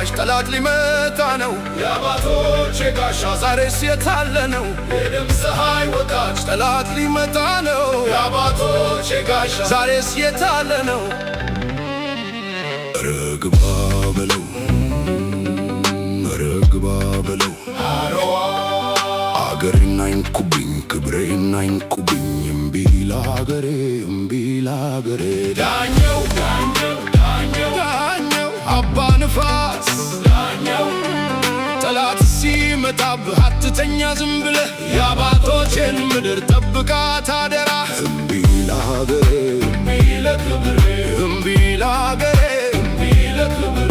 አዋጅ ጠላት ሊመታ ነው። የአባቶቼ ጋሻ ዛሬስ የታለ ነው? የደም ፀሐይ ወጣች ጠላት ሊመታ ነው። የአባቶቼ ጋሻ ዛሬስ የታለ ነው? ረግባ በለው ረግባ በለው አገሬን አይንኩብኝ ክብሬን አይንኩብኝ እምቢ ለአገሬ እምቢ ለአገሬ ዳኘው ዳኘው ዳኘው ዳኘው አባ ንፋስ ዳኘው ጠላት ሲመጣብህ አትተኛ ዝም ብለህ የአባቶቼን ምድር ጠብቃት አደራ። እምቢ ለአገሬ እምቢ ለክብሬ እምቢ ለአገሬ እምቢ ለክብሬ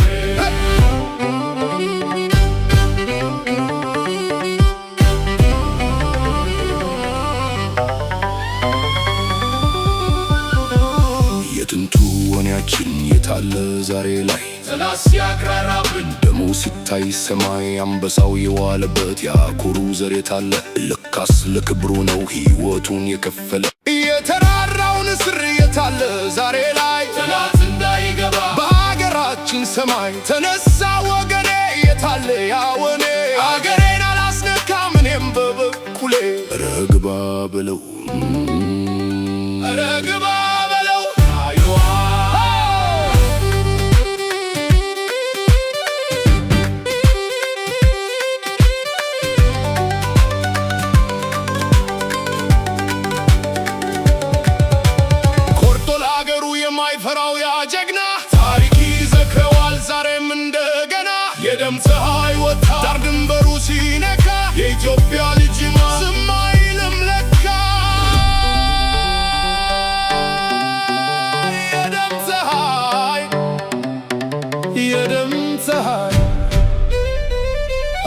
የጥንቱ ወኔያችን የታለ ዛሬ ላይ? ጠላት ሲያቅራራብን ደሙ ሲታይ ሰማይ አንበሳው የዋለበት ያኩሩ ዘር የታለ? ለካስ ለክብሩ ነው ሕይወቱን የከፈለ። የተራራው ንስር የታለ ዛሬ ላይ? ጠላት እንዳይገባ በሀገራችን ሰማይ ተነሳ ወገኔ የታለ ያወኔ? አገሬን አላስነካም እኔም በበኩሌ ረግባ በለው ረግባ በለው አይዋ ቆርጦ ለአገሩ የማይፈራው ያ ጀግና ታሪክ ይዘክረዋል ዛሬም እንደገና። የደም ፀሐይ ወጣ ዳር ድንበሩ ሲነካ የኢትዮጵያ ልጅማ ዝም አይልም ለካ። የደም ፀሐይ የደም ፀሐይ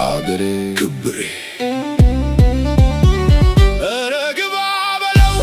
አገሬ ክብሬ ረግባ በለው